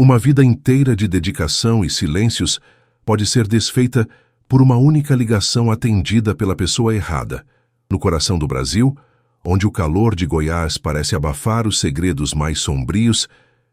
Uma vida inteira de dedicação e silêncios pode ser desfeita por uma única ligação atendida pela pessoa errada. No coração do Brasil, onde o calor de Goiás parece abafar os segredos mais sombrios,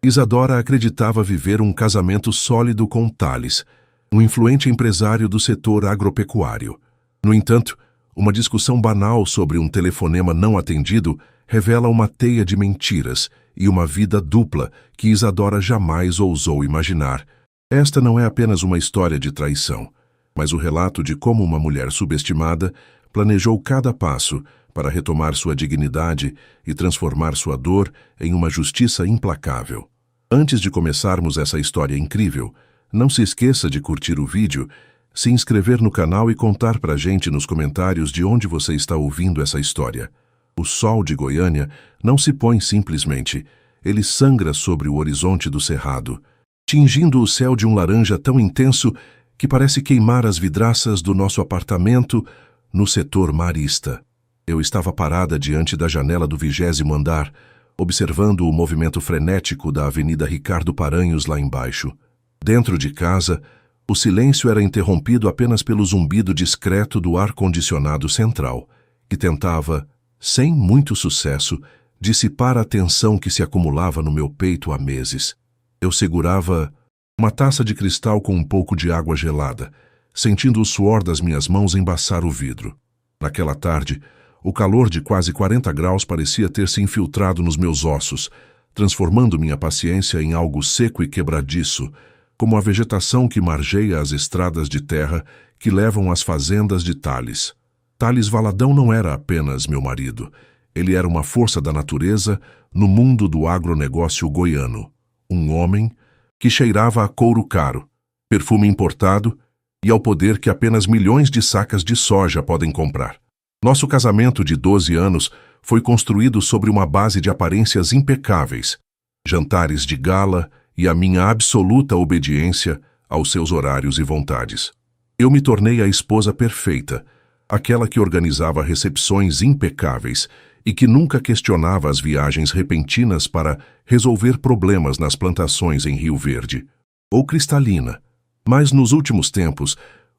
Isadora acreditava viver um casamento sólido com Thales, um influente empresário do setor agropecuário. No entanto, uma discussão banal sobre um telefonema não atendido revela uma teia de mentiras e uma vida dupla que Isadora jamais ousou imaginar. Esta não é apenas uma história de traição, mas o relato de como uma mulher subestimada planejou cada passo para retomar sua dignidade e transformar sua dor em uma justiça implacável. Antes de começarmos essa história incrível, não se esqueça de curtir o vídeo, se inscrever no canal e contar pra gente nos comentários de onde você está ouvindo essa história. O sol de Goiânia não se põe simplesmente, ele sangra sobre o horizonte do cerrado, tingindo o céu de um laranja tão intenso que parece queimar as vidraças do nosso apartamento no setor marista. Eu estava parada diante da janela do 20º andar, observando o movimento frenético da Avenida Ricardo Paranhos lá embaixo. Dentro de casa, o silêncio era interrompido apenas pelo zumbido discreto do ar-condicionado central, que tentava, sem muito sucesso, dissipar a tensão que se acumulava no meu peito há meses. Eu segurava uma taça de cristal com um pouco de água gelada, sentindo o suor das minhas mãos embaçar o vidro. Naquela tarde, o calor de quase 40 graus parecia ter se infiltrado nos meus ossos, transformando minha paciência em algo seco e quebradiço, como a vegetação que margeia as estradas de terra que levam às fazendas de Thales. Thales Valadão não era apenas meu marido, ele era uma força da natureza no mundo do agronegócio goiano. Um homem que cheirava a couro caro, perfume importado e ao poder que apenas milhões de sacas de soja podem comprar. Nosso casamento de 12 anos foi construído sobre uma base de aparências impecáveis, jantares de gala e a minha absoluta obediência aos seus horários e vontades. Eu me tornei a esposa perfeita, aquela que organizava recepções impecáveis e que nunca questionava as viagens repentinas para resolver problemas nas plantações em Rio Verde, ou cristalina. Mas nos últimos tempos,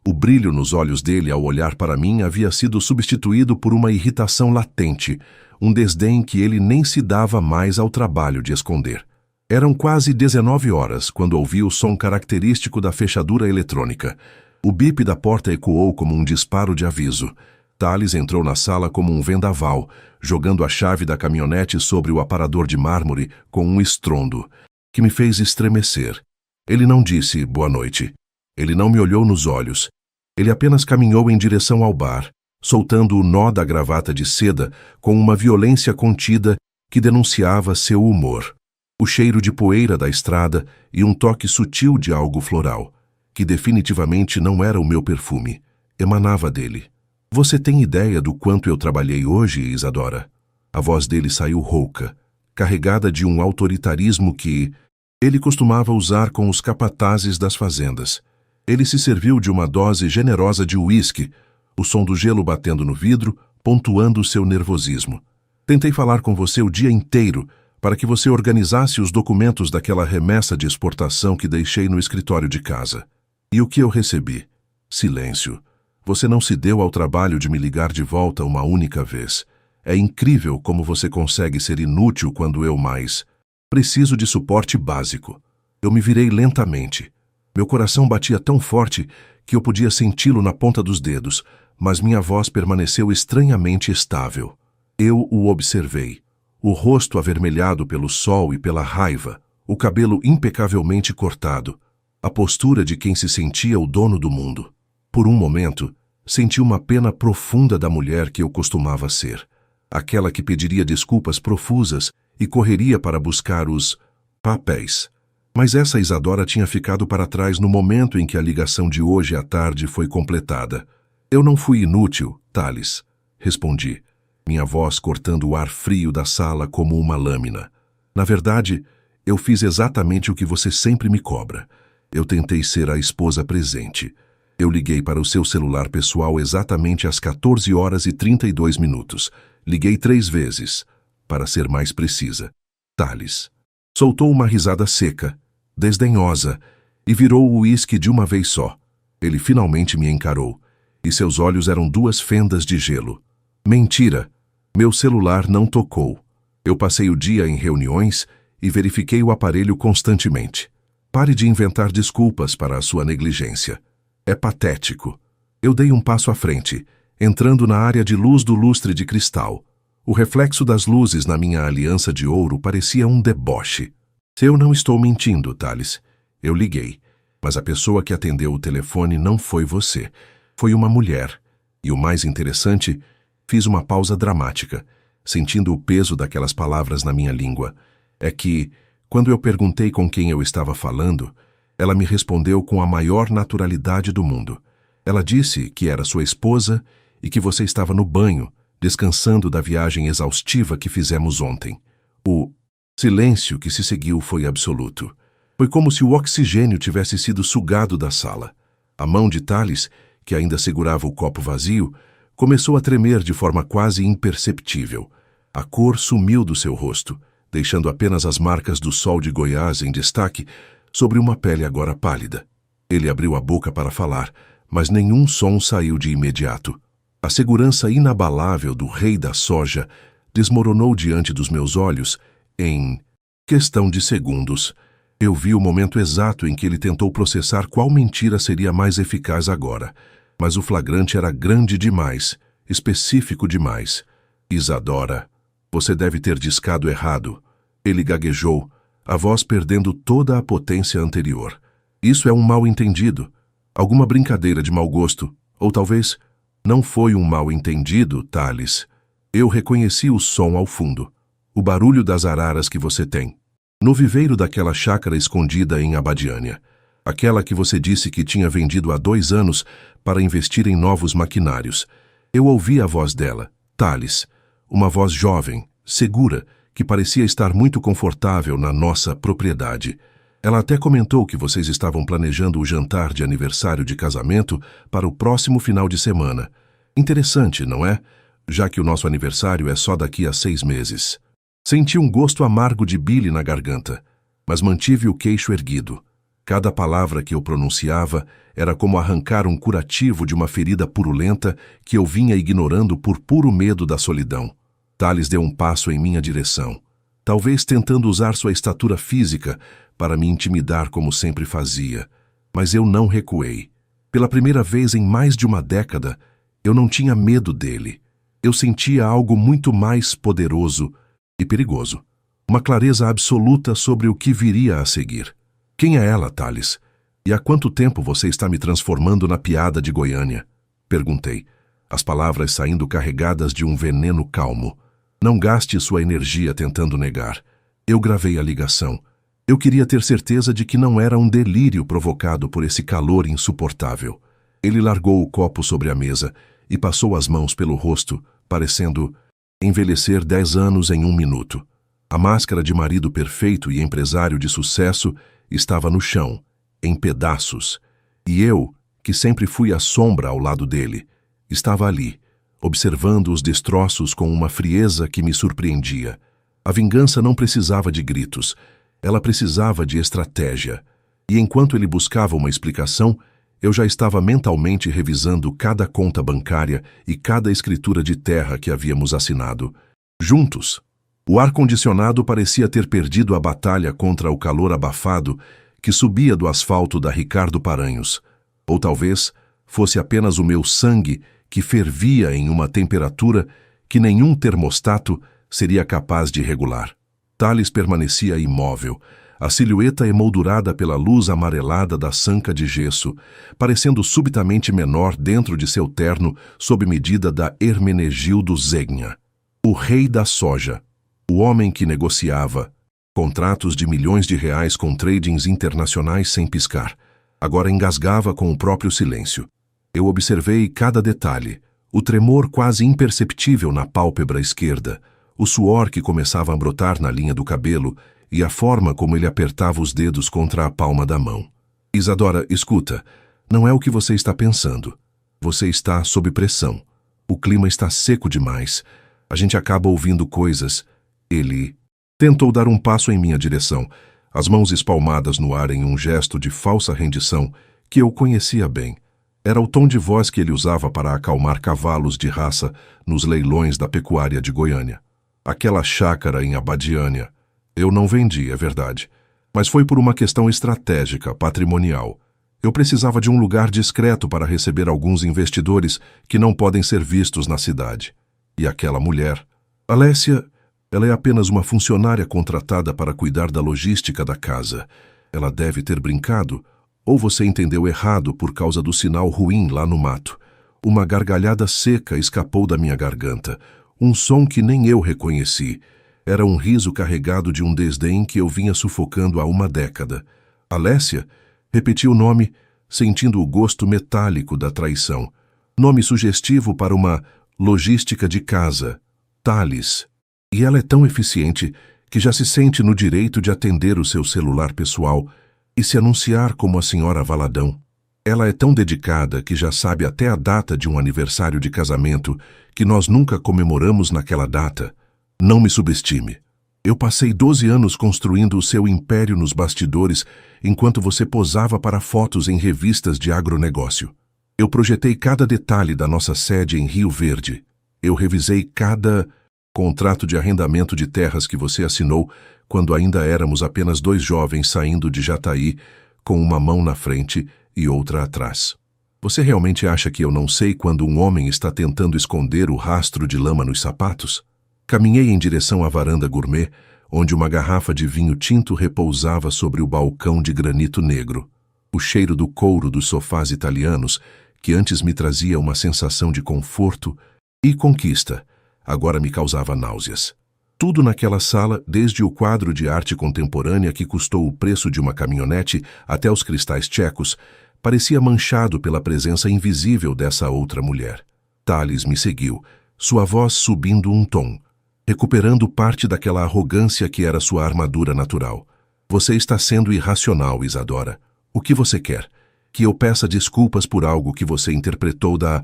o brilho nos olhos dele ao olhar para mim havia sido substituído por uma irritação latente, um desdém que ele nem se dava mais ao trabalho de esconder. Eram quase 19 horas quando ouvi o som característico da fechadura eletrônica. O bip da porta ecoou como um disparo de aviso. Thales entrou na sala como um vendaval, jogando a chave da caminhonete sobre o aparador de mármore com um estrondo, que me fez estremecer. Ele não disse boa noite. Ele não me olhou nos olhos. Ele apenas caminhou em direção ao bar, soltando o nó da gravata de seda com uma violência contida que denunciava seu humor. O cheiro de poeira da estrada e um toque sutil de algo floral, que definitivamente não era o meu perfume, emanava dele. Você tem ideia do quanto eu trabalhei hoje, Isadora? A voz dele saiu rouca, carregada de um autoritarismo que ele costumava usar com os capatazes das fazendas. Ele se serviu de uma dose generosa de uísque, o som do gelo batendo no vidro, pontuando seu nervosismo. Tentei falar com você o dia inteiro para que você organizasse os documentos daquela remessa de exportação que deixei no escritório de casa. E o que eu recebi? Silêncio. Você não se deu ao trabalho de me ligar de volta uma única vez. É incrível como você consegue ser inútil quando eu mais preciso de suporte básico. Eu me virei lentamente. Meu coração batia tão forte que eu podia senti-lo na ponta dos dedos, mas minha voz permaneceu estranhamente estável. Eu o observei. O rosto avermelhado pelo sol e pela raiva, o cabelo impecavelmente cortado, a postura de quem se sentia o dono do mundo. Por um momento, senti uma pena profunda da mulher que eu costumava ser, aquela que pediria desculpas profusas e correria para buscar os papéis. Mas essa Isadora tinha ficado para trás no momento em que a ligação de hoje à tarde foi completada. Eu não fui inútil, Thales, respondi, minha voz cortando o ar frio da sala como uma lâmina. Na verdade, eu fiz exatamente o que você sempre me cobra. Eu tentei ser a esposa presente. Eu liguei para o seu celular pessoal exatamente às 14 horas e 32 minutos. Liguei 3 vezes, para ser mais precisa. Thales soltou uma risada seca. desdenhosa, e virou o uísque de uma vez só. Ele finalmente me encarou, e seus olhos eram duas fendas de gelo. Mentira! Meu celular não tocou. Eu passei o dia em reuniões e verifiquei o aparelho constantemente. Pare de inventar desculpas para a sua negligência. É patético. Eu dei um passo à frente, entrando na área de luz do lustre de cristal. O reflexo das luzes na minha aliança de ouro parecia um deboche. Se eu não estou mentindo, Thales, eu liguei, mas a pessoa que atendeu o telefone não foi você. Foi uma mulher. E o mais interessante, fiz uma pausa dramática, sentindo o peso daquelas palavras na minha língua. É que, quando eu perguntei com quem eu estava falando, ela me respondeu com a maior naturalidade do mundo. Ela disse que era sua esposa e que você estava no banho, descansando da viagem exaustiva que fizemos ontem. O silêncio que se seguiu foi absoluto. Foi como se o oxigênio tivesse sido sugado da sala. A mão de Thales, que ainda segurava o copo vazio, começou a tremer de forma quase imperceptível. A cor sumiu do seu rosto, deixando apenas as marcas do sol de Goiás em destaque sobre uma pele agora pálida. Ele abriu a boca para falar, mas nenhum som saiu de imediato. A segurança inabalável do rei da soja desmoronou diante dos meus olhos em questão de segundos. Eu vi o momento exato em que ele tentou processar qual mentira seria mais eficaz agora. Mas o flagrante era grande demais, específico demais. Isadora, você deve ter discado errado. Ele gaguejou, a voz perdendo toda a potência anterior. Isso é um mal-entendido. Alguma brincadeira de mau gosto. Ou talvez, não foi um mal-entendido, Thales. Eu reconheci o som ao fundo. O barulho das araras que você tem. No viveiro daquela chácara escondida em Abadiânia. Aquela que você disse que tinha vendido há 2 anos para investir em novos maquinários. Eu ouvi a voz dela, Thales, uma voz jovem, segura, que parecia estar muito confortável na nossa propriedade. Ela até comentou que vocês estavam planejando o jantar de aniversário de casamento para o próximo final de semana. Interessante, não é? Já que o nosso aniversário é só daqui a 6 meses. Senti um gosto amargo de bile na garganta, mas mantive o queixo erguido. Cada palavra que eu pronunciava era como arrancar um curativo de uma ferida purulenta que eu vinha ignorando por puro medo da solidão. Thales deu um passo em minha direção, talvez tentando usar sua estatura física para me intimidar como sempre fazia, mas eu não recuei. Pela primeira vez em mais de uma década, eu não tinha medo dele. Eu sentia algo muito mais poderoso e perigoso, uma clareza absoluta sobre o que viria a seguir. Quem é ela, Thales? E há quanto tempo você está me transformando na piada de Goiânia? Perguntei, as palavras saindo carregadas de um veneno calmo. Não gaste sua energia tentando negar. Eu gravei a ligação. Eu queria ter certeza de que não era um delírio provocado por esse calor insuportável. Ele largou o copo sobre a mesa e passou as mãos pelo rosto, parecendo envelhecer 10 anos em 1 minuto. A máscara de marido perfeito e empresário de sucesso estava no chão, em pedaços, e eu, que sempre fui a sombra ao lado dele, estava ali, observando os destroços com uma frieza que me surpreendia. A vingança não precisava de gritos, ela precisava de estratégia, e enquanto ele buscava uma explicação, eu já estava mentalmente revisando cada conta bancária e cada escritura de terra que havíamos assinado. Juntos. O ar-condicionado parecia ter perdido a batalha contra o calor abafado que subia do asfalto da Ricardo Paranhos. Ou talvez fosse apenas o meu sangue que fervia em uma temperatura que nenhum termostato seria capaz de regular. Thales permanecia imóvel, a silhueta emoldurada pela luz amarelada da sanca de gesso, parecendo subitamente menor dentro de seu terno sob medida da Hermenegildo Zegna. O rei da soja, o homem que negociava contratos de milhões de reais com tradings internacionais sem piscar, agora engasgava com o próprio silêncio. Eu observei cada detalhe, o tremor quase imperceptível na pálpebra esquerda, o suor que começava a brotar na linha do cabelo e a forma como ele apertava os dedos contra a palma da mão. Isadora, escuta, não é o que você está pensando. Você está sob pressão. O clima está seco demais. A gente acaba ouvindo coisas. Ele tentou dar um passo em minha direção, as mãos espalmadas no ar em um gesto de falsa rendição que eu conhecia bem. Era o tom de voz que ele usava para acalmar cavalos de raça nos leilões da pecuária de Goiânia. Aquela chácara em Abadiânia. Eu não vendi, é verdade, mas foi por uma questão estratégica, patrimonial. Eu precisava de um lugar discreto para receber alguns investidores que não podem ser vistos na cidade. E aquela mulher, Alessia, ela é apenas uma funcionária contratada para cuidar da logística da casa. Ela deve ter brincado, ou você entendeu errado por causa do sinal ruim lá no mato. Uma gargalhada seca escapou da minha garganta, um som que nem eu reconheci. Era um riso carregado de um desdém que eu vinha sufocando há uma década. Alessia repetiu o nome, sentindo o gosto metálico da traição. Nome sugestivo para uma logística de casa, Thales. E ela é tão eficiente que já se sente no direito de atender o seu celular pessoal e se anunciar como a senhora Valadão. Ela é tão dedicada que já sabe até a data de um aniversário de casamento que nós nunca comemoramos naquela data. Não me subestime. Eu passei 12 anos construindo o seu império nos bastidores enquanto você posava para fotos em revistas de agronegócio. Eu projetei cada detalhe da nossa sede em Rio Verde. Eu revisei cada contrato de arrendamento de terras que você assinou quando ainda éramos apenas 2 jovens saindo de Jataí, com uma mão na frente e outra atrás. Você realmente acha que eu não sei quando um homem está tentando esconder o rastro de lama nos sapatos? Caminhei em direção à varanda gourmet, onde uma garrafa de vinho tinto repousava sobre o balcão de granito negro. O cheiro do couro dos sofás italianos, que antes me trazia uma sensação de conforto e conquista, agora me causava náuseas. Tudo naquela sala, desde o quadro de arte contemporânea que custou o preço de uma caminhonete até os cristais tchecos, parecia manchado pela presença invisível dessa outra mulher. Thales me seguiu, sua voz subindo um tom, recuperando parte daquela arrogância que era sua armadura natural. Você está sendo irracional, Isadora. O que você quer? Que eu peça desculpas por algo que você interpretou da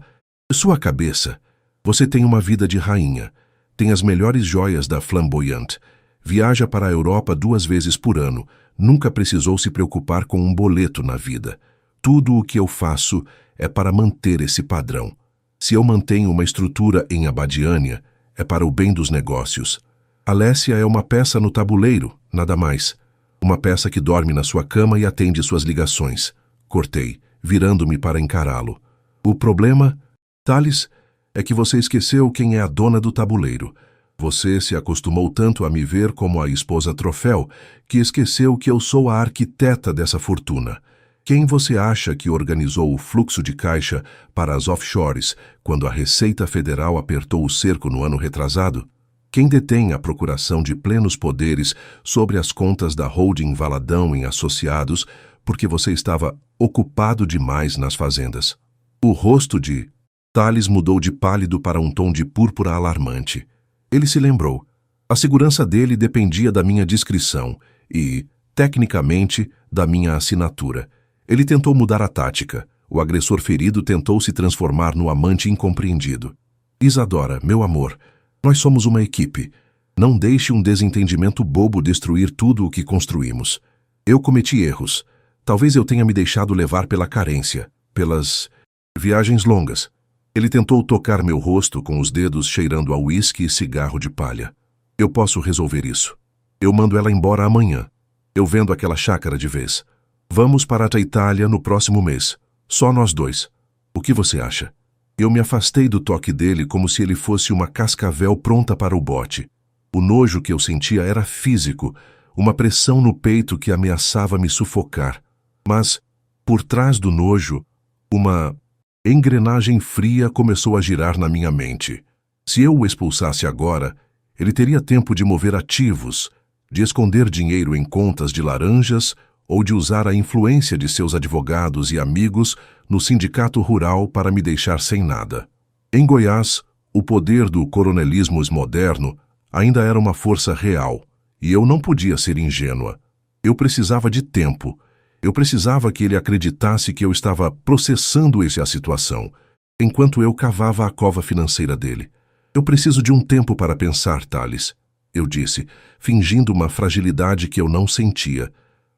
sua cabeça? Você tem uma vida de rainha. Tem as melhores joias da Flamboyant. Viaja para a Europa 2 vezes por ano. Nunca precisou se preocupar com um boleto na vida. Tudo o que eu faço é para manter esse padrão. Se eu mantenho uma estrutura em Abadiânia, é para o bem dos negócios. Alessia é uma peça no tabuleiro, nada mais. Uma peça que dorme na sua cama e atende suas ligações. Cortei, virando-me para encará-lo. O problema, Thales, é que você esqueceu quem é a dona do tabuleiro. Você se acostumou tanto a me ver como a esposa troféu, que esqueceu que eu sou a arquiteta dessa fortuna. Quem você acha que organizou o fluxo de caixa para as offshores quando a Receita Federal apertou o cerco no ano retrasado? Quem detém a procuração de plenos poderes sobre as contas da holding Valadão em Associados porque você estava ocupado demais nas fazendas? O rosto de Thales mudou de pálido para um tom de púrpura alarmante. Ele se lembrou. A segurança dele dependia da minha discrição e, tecnicamente, da minha assinatura. Ele tentou mudar a tática. O agressor ferido tentou se transformar no amante incompreendido. Isadora, meu amor, nós somos uma equipe. Não deixe um desentendimento bobo destruir tudo o que construímos. Eu cometi erros. Talvez eu tenha me deixado levar pela carência, pelas viagens longas. Ele tentou tocar meu rosto com os dedos cheirando a uísque e cigarro de palha. Eu posso resolver isso. Eu mando ela embora amanhã. Eu vendo aquela chácara de vez. Vamos para a Itália no próximo mês. Só nós 2. O que você acha? Eu me afastei do toque dele como se ele fosse uma cascavel pronta para o bote. O nojo que eu sentia era físico, uma pressão no peito que ameaçava me sufocar. Mas, por trás do nojo, uma engrenagem fria começou a girar na minha mente. Se eu o expulsasse agora, ele teria tempo de mover ativos, de esconder dinheiro em contas de laranjas ou de usar a influência de seus advogados e amigos no sindicato rural para me deixar sem nada. Em Goiás, o poder do coronelismo moderno ainda era uma força real, e eu não podia ser ingênua. Eu precisava de tempo. Eu precisava que ele acreditasse que eu estava processando essa situação, enquanto eu cavava a cova financeira dele. Eu preciso de um tempo para pensar, Thales, eu disse, fingindo uma fragilidade que eu não sentia.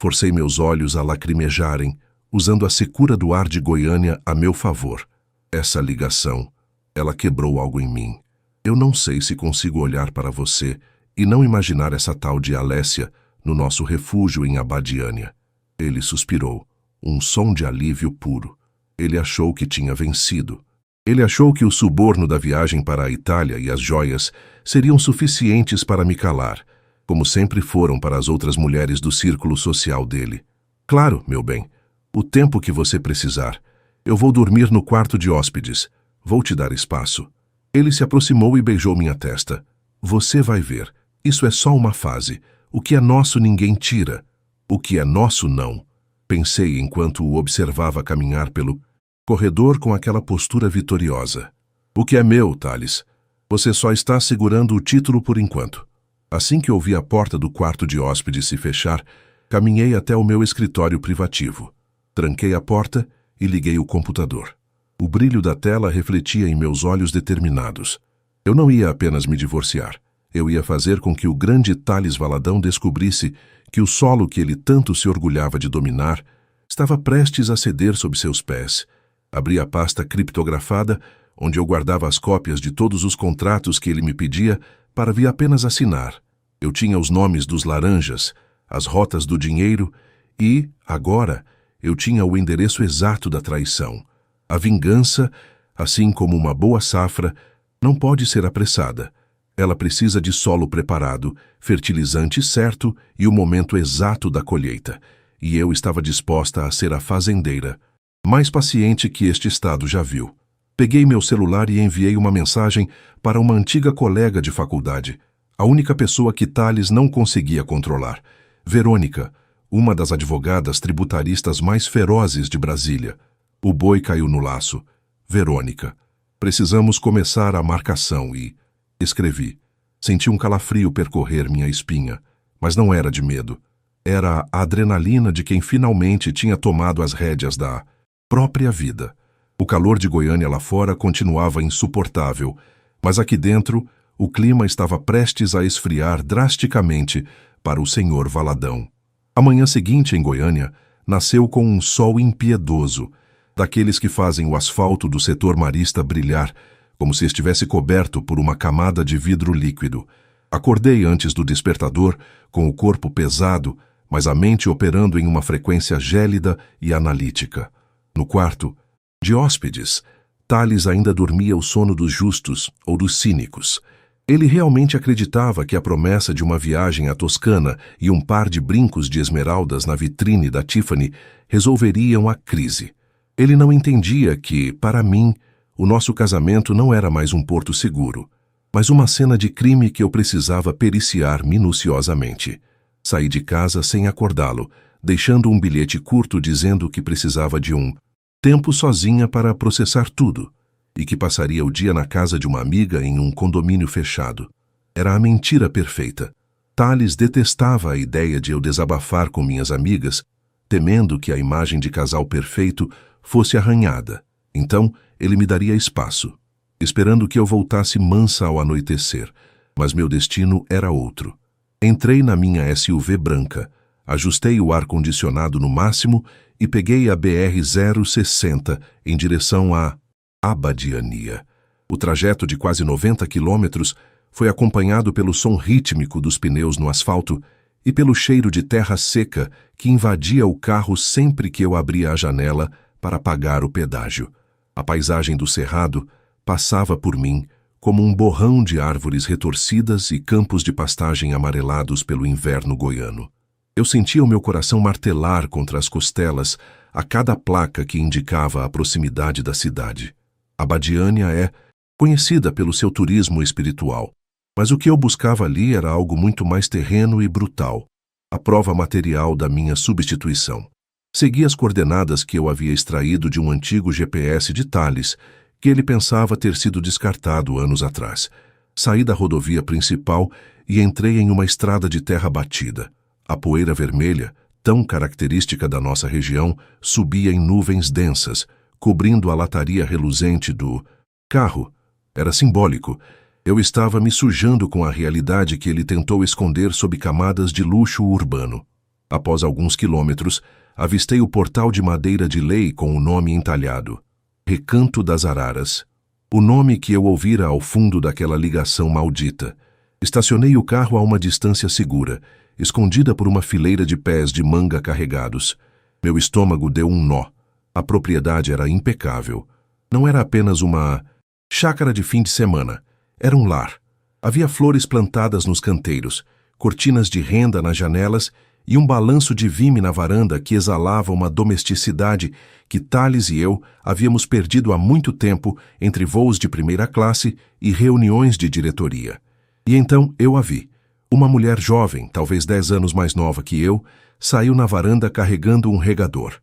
Forcei meus olhos a lacrimejarem, usando a secura do ar de Goiânia a meu favor. Essa ligação, ela quebrou algo em mim. Eu não sei se consigo olhar para você e não imaginar essa tal de Alessia no nosso refúgio em Abadiânia. Ele suspirou, um som de alívio puro. Ele achou que tinha vencido. Ele achou que o suborno da viagem para a Itália e as joias seriam suficientes para me calar, como sempre foram para as outras mulheres do círculo social dele. Claro, meu bem, o tempo que você precisar. Eu vou dormir no quarto de hóspedes. Vou te dar espaço. Ele se aproximou e beijou minha testa. Você vai ver. Isso é só uma fase. O que é nosso ninguém tira. O que é nosso não. Pensei enquanto o observava caminhar pelo corredor com aquela postura vitoriosa. O que é meu, Thales? Você só está segurando o título por enquanto. Assim que ouvi a porta do quarto de hóspedes se fechar, caminhei até o meu escritório privativo. Tranquei a porta e liguei o computador. O brilho da tela refletia em meus olhos determinados. Eu não ia apenas me divorciar. Eu ia fazer com que o grande Thales Valadão descobrisse que o solo que ele tanto se orgulhava de dominar estava prestes a ceder sob seus pés. Abri a pasta criptografada, onde eu guardava as cópias de todos os contratos que ele me pedia para vir apenas assinar. Eu tinha os nomes dos laranjas, as rotas do dinheiro e, agora, eu tinha o endereço exato da traição. A vingança, assim como uma boa safra, não pode ser apressada. Ela precisa de solo preparado, fertilizante certo e o momento exato da colheita. E eu estava disposta a ser a fazendeira mais paciente que este estado já viu. Peguei meu celular e enviei uma mensagem para uma antiga colega de faculdade, a única pessoa que Thales não conseguia controlar. Verônica, uma das advogadas tributaristas mais ferozes de Brasília. O boi caiu no laço. Verônica, precisamos começar a marcação e... Escrevi. Senti um calafrio percorrer minha espinha, mas não era de medo. Era a adrenalina de quem finalmente tinha tomado as rédeas da própria vida. O calor de Goiânia lá fora continuava insuportável, mas aqui dentro o clima estava prestes a esfriar drasticamente para o senhor Valadão. A manhã seguinte em Goiânia nasceu com um sol impiedoso, daqueles que fazem o asfalto do setor marista brilhar, como se estivesse coberto por uma camada de vidro líquido. Acordei antes do despertador, com o corpo pesado, mas a mente operando em uma frequência gélida e analítica. No quarto de hóspedes, Thales ainda dormia o sono dos justos ou dos cínicos. Ele realmente acreditava que a promessa de uma viagem à Toscana e um par de brincos de esmeraldas na vitrine da Tiffany resolveriam a crise. Ele não entendia que, para mim, o nosso casamento não era mais um porto seguro, mas uma cena de crime que eu precisava periciar minuciosamente. Saí de casa sem acordá-lo, deixando um bilhete curto dizendo que precisava de um tempo sozinha para processar tudo e que passaria o dia na casa de uma amiga em um condomínio fechado. Era a mentira perfeita. Thales detestava a ideia de eu desabafar com minhas amigas, temendo que a imagem de casal perfeito fosse arranhada. Então, ele me daria espaço, esperando que eu voltasse mansa ao anoitecer, mas meu destino era outro. Entrei na minha SUV branca, ajustei o ar-condicionado no máximo e peguei a BR-060 em direção a Abadiânia. O trajeto de quase 90 quilômetros foi acompanhado pelo som rítmico dos pneus no asfalto e pelo cheiro de terra seca que invadia o carro sempre que eu abria a janela para pagar o pedágio. A paisagem do cerrado passava por mim como um borrão de árvores retorcidas e campos de pastagem amarelados pelo inverno goiano. Eu sentia o meu coração martelar contra as costelas a cada placa que indicava a proximidade da cidade. Abadiânia é conhecida pelo seu turismo espiritual, mas o que eu buscava ali era algo muito mais terreno e brutal, a prova material da minha substituição. Segui as coordenadas que eu havia extraído de um antigo GPS de Thales, que ele pensava ter sido descartado anos atrás. Saí da rodovia principal e entrei em uma estrada de terra batida. A poeira vermelha, tão característica da nossa região, subia em nuvens densas, cobrindo a lataria reluzente do carro. Era simbólico. Eu estava me sujando com a realidade que ele tentou esconder sob camadas de luxo urbano. Após alguns quilômetros, avistei o portal de madeira de lei com o nome entalhado: Recanto das Araras. O nome que eu ouvira ao fundo daquela ligação maldita. Estacionei o carro a uma distância segura, escondida por uma fileira de pés de manga carregados. Meu estômago deu um nó. A propriedade era impecável. Não era apenas uma chácara de fim de semana. Era um lar. Havia flores plantadas nos canteiros, cortinas de renda nas janelas e um balanço de vime na varanda que exalava uma domesticidade que Thales e eu havíamos perdido há muito tempo entre voos de primeira classe e reuniões de diretoria. E então eu a vi. Uma mulher jovem, talvez 10 anos mais nova que eu, saiu na varanda carregando um regador.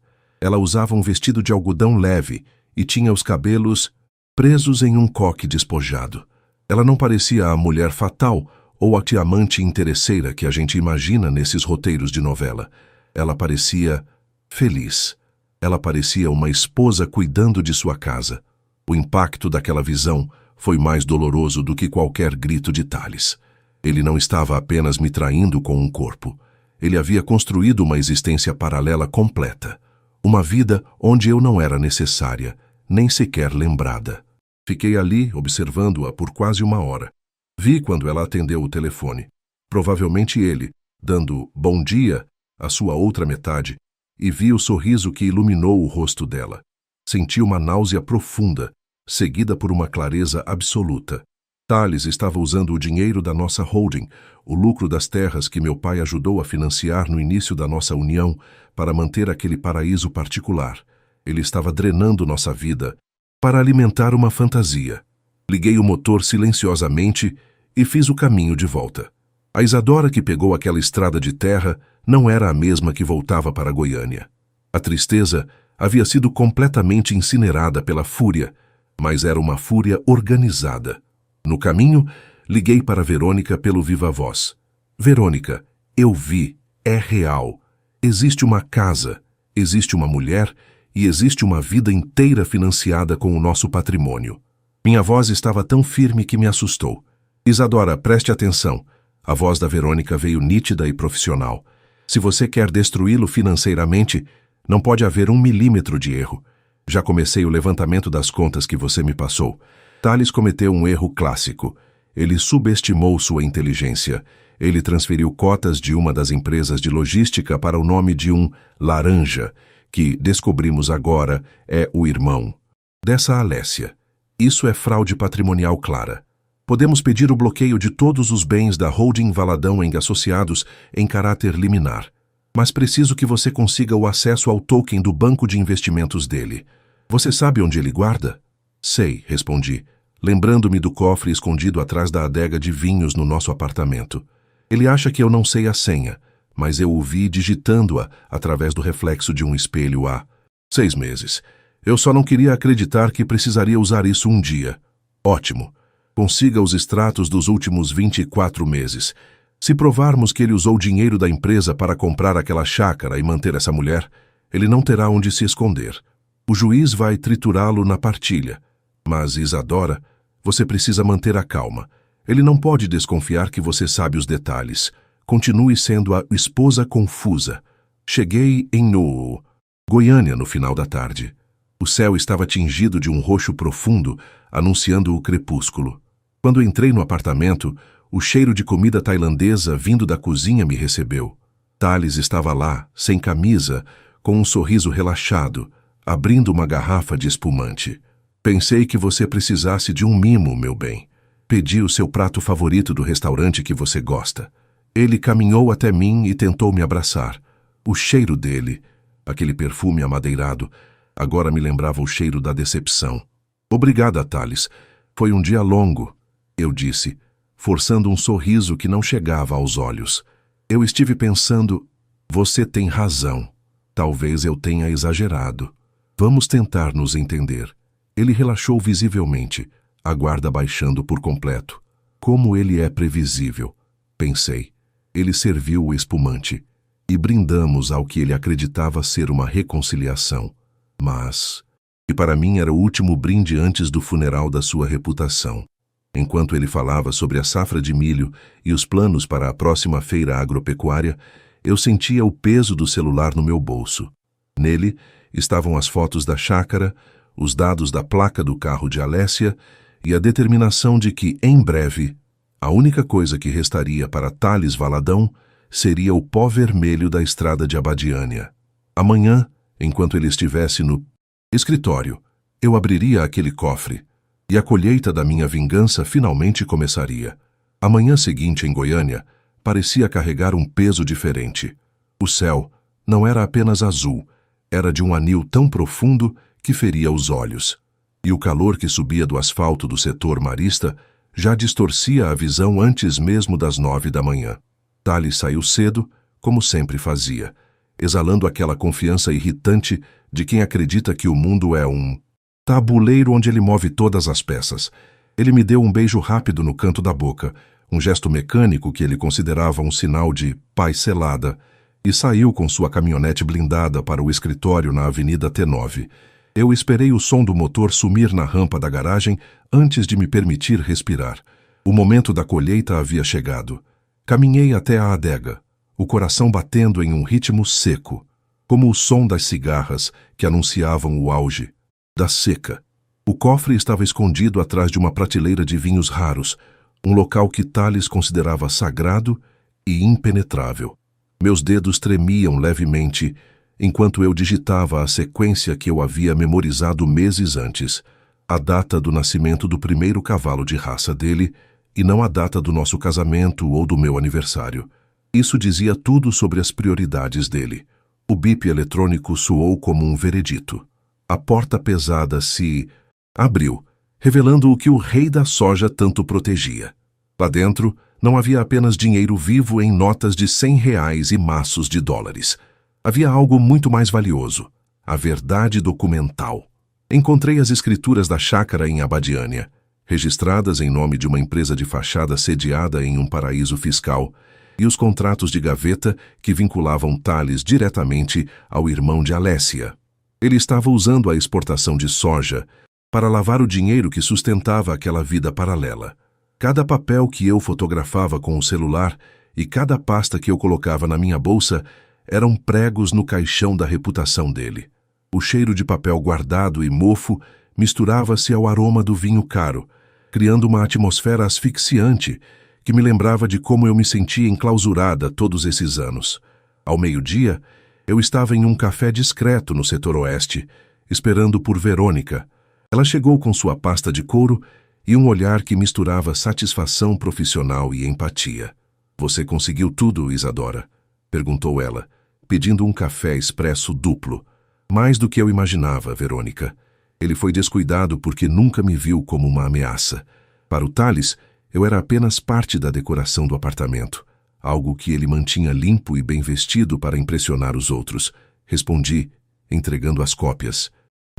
Ela usava um vestido de algodão leve e tinha os cabelos presos em um coque despojado. Ela não parecia a mulher fatal ou a amante interesseira que a gente imagina nesses roteiros de novela. Ela parecia feliz. Ela parecia uma esposa cuidando de sua casa. O impacto daquela visão foi mais doloroso do que qualquer grito de Thales. Ele não estava apenas me traindo com um corpo. Ele havia construído uma existência paralela completa. Uma vida onde eu não era necessária, nem sequer lembrada. Fiquei ali, observando-a por quase uma hora. Vi quando ela atendeu o telefone. Provavelmente ele, dando bom dia à sua outra metade, e vi o sorriso que iluminou o rosto dela. Senti uma náusea profunda, seguida por uma clareza absoluta. Thales estava usando o dinheiro da nossa holding, o lucro das terras que meu pai ajudou a financiar no início da nossa união, para manter aquele paraíso particular. Ele estava drenando nossa vida para alimentar uma fantasia. Liguei o motor silenciosamente e fiz o caminho de volta. A Isadora que pegou aquela estrada de terra não era a mesma que voltava para Goiânia. A tristeza havia sido completamente incinerada pela fúria, mas era uma fúria organizada. No caminho, liguei para Verônica pelo viva-voz. Verônica, eu vi, é real. Existe uma casa, existe uma mulher e existe uma vida inteira financiada com o nosso patrimônio. Minha voz estava tão firme que me assustou. Isadora, preste atenção. A voz da Verônica veio nítida e profissional. Se você quer destruí-lo financeiramente, não pode haver 1 milímetro de erro. Já comecei o levantamento das contas que você me passou. Thales cometeu um erro clássico. Ele subestimou sua inteligência. Ele transferiu cotas de uma das empresas de logística para o nome de um laranja, que, descobrimos agora, é o irmão dessa Alessia. Isso é fraude patrimonial clara. Podemos pedir o bloqueio de todos os bens da holding Valadão em Associados em caráter liminar. Mas preciso que você consiga o acesso ao token do banco de investimentos dele. Você sabe onde ele guarda? Sei, respondi, lembrando-me do cofre escondido atrás da adega de vinhos no nosso apartamento. Ele acha que eu não sei a senha, mas eu o vi digitando-a através do reflexo de um espelho há 6 meses. Eu só não queria acreditar que precisaria usar isso um dia. Ótimo. Consiga os extratos dos últimos 24 meses. Se provarmos que ele usou o dinheiro da empresa para comprar aquela chácara e manter essa mulher, ele não terá onde se esconder. O juiz vai triturá-lo na partilha. Mas, Isadora, você precisa manter a calma. Ele não pode desconfiar que você sabe os detalhes. Continue sendo a esposa confusa. Cheguei em Goiânia no final da tarde. O céu estava tingido de um roxo profundo, anunciando o crepúsculo. Quando entrei no apartamento, o cheiro de comida tailandesa vindo da cozinha me recebeu. Thales estava lá, sem camisa, com um sorriso relaxado, abrindo uma garrafa de espumante. Pensei que você precisasse de um mimo, meu bem. Pedi o seu prato favorito do restaurante que você gosta. Ele caminhou até mim e tentou me abraçar. O cheiro dele, aquele perfume amadeirado, agora me lembrava o cheiro da decepção. Obrigada, Thales. Foi um dia longo, eu disse, forçando um sorriso que não chegava aos olhos. Eu estive pensando, você tem razão. Talvez eu tenha exagerado. Vamos tentar nos entender. Ele relaxou visivelmente, a guarda baixando por completo. Como ele é previsível, pensei. Ele serviu o espumante e brindamos ao que ele acreditava ser uma reconciliação. Mas, e para mim era o último brinde antes do funeral da sua reputação. Enquanto ele falava sobre a safra de milho e os planos para a próxima feira agropecuária, eu sentia o peso do celular no meu bolso. Nele estavam as fotos da chácara, os dados da placa do carro de Alessia e a determinação de que, em breve, a única coisa que restaria para Thales Valadão seria o pó vermelho da estrada de Abadiânia. Amanhã, enquanto ele estivesse no escritório, eu abriria aquele cofre e a colheita da minha vingança finalmente começaria. A manhã seguinte, em Goiânia, parecia carregar um peso diferente. O céu não era apenas azul, era de um anil tão profundo que feria os olhos. E o calor que subia do asfalto do setor marista já distorcia a visão antes mesmo das 9 da manhã. Thales saiu cedo, como sempre fazia, exalando aquela confiança irritante de quem acredita que o mundo é um tabuleiro onde ele move todas as peças. Ele me deu um beijo rápido no canto da boca, um gesto mecânico que ele considerava um sinal de paz selada, e saiu com sua caminhonete blindada para o escritório na Avenida T9. Eu esperei o som do motor sumir na rampa da garagem antes de me permitir respirar. O momento da colheita havia chegado. Caminhei até a adega, o coração batendo em um ritmo seco, como o som das cigarras que anunciavam o auge da seca. O cofre estava escondido atrás de uma prateleira de vinhos raros, um local que Thales considerava sagrado e impenetrável. Meus dedos tremiam levemente enquanto eu digitava a sequência que eu havia memorizado meses antes, a data do nascimento do primeiro cavalo de raça dele e não a data do nosso casamento ou do meu aniversário. Isso dizia tudo sobre as prioridades dele. O bip eletrônico soou como um veredito. A porta pesada se abriu, revelando o que o rei da soja tanto protegia. Lá dentro, não havia apenas dinheiro vivo em notas de R$ 100 e maços de dólares. Havia algo muito mais valioso, a verdade documental. Encontrei as escrituras da chácara em Abadiânia, registradas em nome de uma empresa de fachada sediada em um paraíso fiscal, e os contratos de gaveta que vinculavam Thales diretamente ao irmão de Alessia. Ele estava usando a exportação de soja para lavar o dinheiro que sustentava aquela vida paralela. Cada papel que eu fotografava com o celular e cada pasta que eu colocava na minha bolsa eram pregos no caixão da reputação dele. O cheiro de papel guardado e mofo misturava-se ao aroma do vinho caro, criando uma atmosfera asfixiante que me lembrava de como eu me sentia enclausurada todos esses anos. Ao meio-dia, eu estava em um café discreto no setor oeste, esperando por Verônica. Ela chegou com sua pasta de couro e um olhar que misturava satisfação profissional e empatia. "Você conseguiu tudo, Isadora?" perguntou ela, pedindo um café expresso duplo. "Mais do que eu imaginava, Verônica. Ele foi descuidado porque nunca me viu como uma ameaça. Para o Thales, eu era apenas parte da decoração do apartamento, algo que ele mantinha limpo e bem vestido para impressionar os outros." Respondi, entregando as cópias.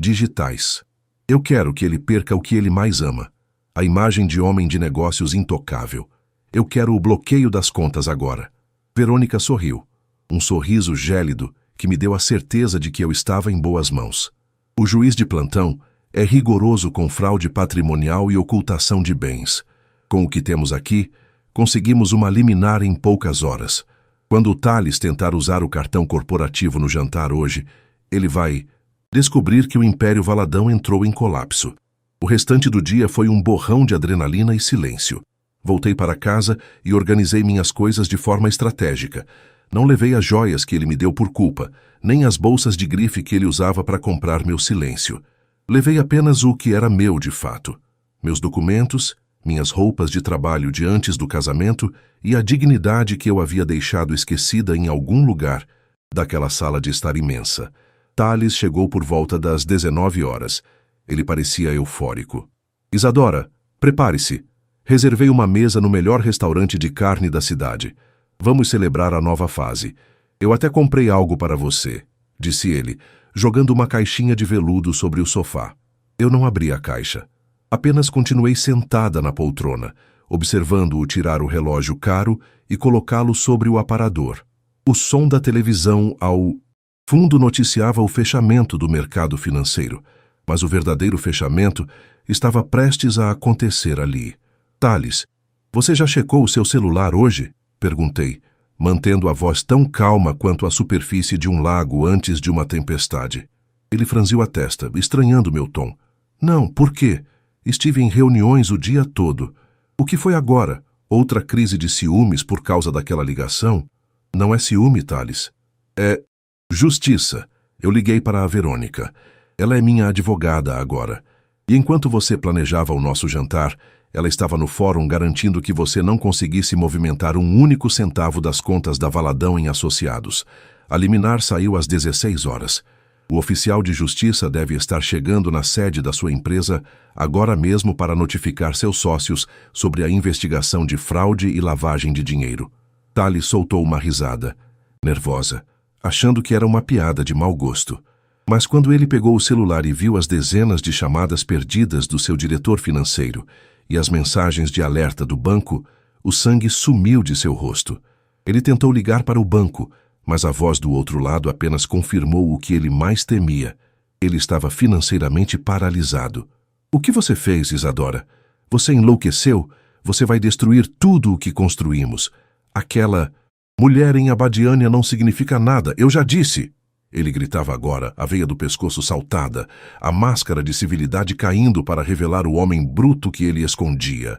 "Digitais. Eu quero que ele perca o que ele mais ama, a imagem de homem de negócios intocável. Eu quero o bloqueio das contas agora." Verônica sorriu, um sorriso gélido que me deu a certeza de que eu estava em boas mãos. O juiz de plantão é rigoroso com fraude patrimonial e ocultação de bens. Com o que temos aqui, conseguimos uma liminar em poucas horas. Quando o Thales tentar usar o cartão corporativo no jantar hoje, ele vai descobrir que o Império Valadão entrou em colapso. O restante do dia foi um borrão de adrenalina e silêncio. Voltei para casa e organizei minhas coisas de forma estratégica. Não levei as joias que ele me deu por culpa, nem as bolsas de grife que ele usava para comprar meu silêncio. Levei apenas o que era meu de fato: meus documentos, minhas roupas de trabalho de antes do casamento e a dignidade que eu havia deixado esquecida em algum lugar daquela sala de estar imensa. Thales chegou por volta das 19 horas. Ele parecia eufórico. "Isadora, prepare-se. Reservei uma mesa no melhor restaurante de carne da cidade. Vamos celebrar a nova fase. Eu até comprei algo para você", disse ele, jogando uma caixinha de veludo sobre o sofá. Eu não abri a caixa. Apenas continuei sentada na poltrona, observando-o tirar o relógio caro e colocá-lo sobre o aparador. O som da televisão ao fundo noticiava o fechamento do mercado financeiro, mas o verdadeiro fechamento estava prestes a acontecer ali. "Thales, você já checou o seu celular hoje?" perguntei, mantendo a voz tão calma quanto a superfície de um lago antes de uma tempestade. Ele franziu a testa, estranhando meu tom. Não, por quê? Estive em reuniões o dia todo. O que foi agora? Outra crise de ciúmes por causa daquela ligação? Não é ciúme, Thales. É justiça. Eu liguei para a Verônica. Ela é minha advogada agora. E enquanto você planejava o nosso jantar, ela estava no fórum garantindo que você não conseguisse movimentar um único centavo das contas da Valadão em Associados. A liminar saiu às 16 horas. O oficial de justiça deve estar chegando na sede da sua empresa agora mesmo para notificar seus sócios sobre a investigação de fraude e lavagem de dinheiro. Thales soltou uma risada, nervosa, achando que era uma piada de mau gosto. Mas quando ele pegou o celular e viu as dezenas de chamadas perdidas do seu diretor financeiro e as mensagens de alerta do banco, o sangue sumiu de seu rosto. Ele tentou ligar para o banco, mas a voz do outro lado apenas confirmou o que ele mais temia. Ele estava financeiramente paralisado. O que você fez, Isadora? Você enlouqueceu? Você vai destruir tudo o que construímos. Aquela mulher em Abadiânia não significa nada, eu já disse. Ele gritava agora, a veia do pescoço saltada, a máscara de civilidade caindo para revelar o homem bruto que ele escondia.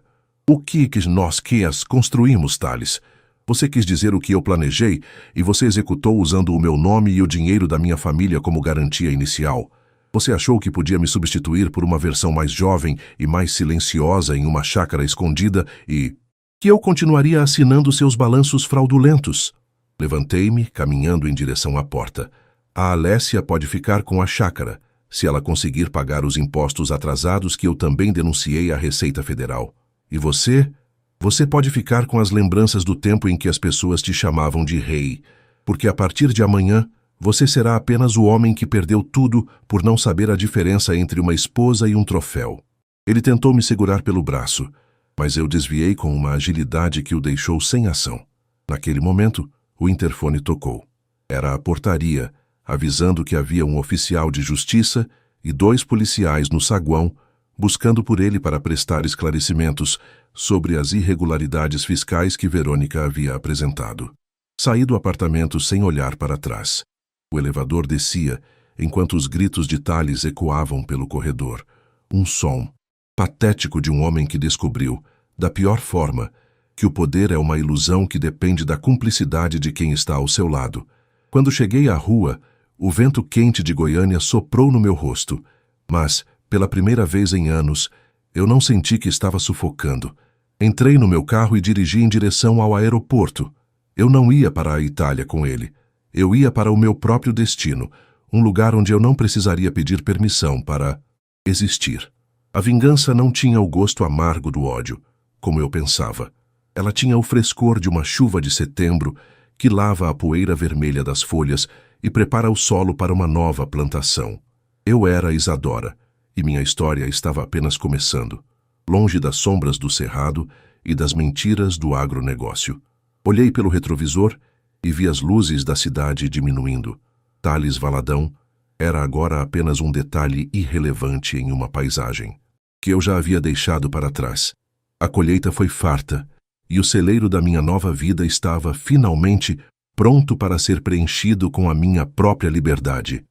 O que nós construímos, Thales? Você quis dizer o que eu planejei e você executou usando o meu nome e o dinheiro da minha família como garantia inicial. Você achou que podia me substituir por uma versão mais jovem e mais silenciosa em uma chácara escondida e que eu continuaria assinando seus balanços fraudulentos. Levantei-me, caminhando em direção à porta. A Alessia pode ficar com a chácara, se ela conseguir pagar os impostos atrasados que eu também denunciei à Receita Federal. E você? Você pode ficar com as lembranças do tempo em que as pessoas te chamavam de rei, porque a partir de amanhã você será apenas o homem que perdeu tudo por não saber a diferença entre uma esposa e um troféu. Ele tentou me segurar pelo braço, mas eu desviei com uma agilidade que o deixou sem ação. Naquele momento, o interfone tocou. Era a portaria, avisando que havia um oficial de justiça e 2 policiais no saguão, buscando por ele para prestar esclarecimentos sobre as irregularidades fiscais que Verônica havia apresentado. Saí do apartamento sem olhar para trás. O elevador descia, enquanto os gritos de Thales ecoavam pelo corredor. Um som patético de um homem que descobriu, da pior forma, que o poder é uma ilusão que depende da cumplicidade de quem está ao seu lado. Quando cheguei à rua, o vento quente de Goiânia soprou no meu rosto, mas, pela primeira vez em anos, eu não senti que estava sufocando. Entrei no meu carro e dirigi em direção ao aeroporto. Eu não ia para a Itália com ele. Eu ia para o meu próprio destino, um lugar onde eu não precisaria pedir permissão para existir. A vingança não tinha o gosto amargo do ódio, como eu pensava. Ela tinha o frescor de uma chuva de setembro que lava a poeira vermelha das folhas e prepara o solo para uma nova plantação. Eu era Isadora, e minha história estava apenas começando, longe das sombras do cerrado e das mentiras do agronegócio. Olhei pelo retrovisor e vi as luzes da cidade diminuindo. Thales Valadão era agora apenas um detalhe irrelevante em uma paisagem que eu já havia deixado para trás. A colheita foi farta e o celeiro da minha nova vida estava, finalmente, pronto para ser preenchido com a minha própria liberdade.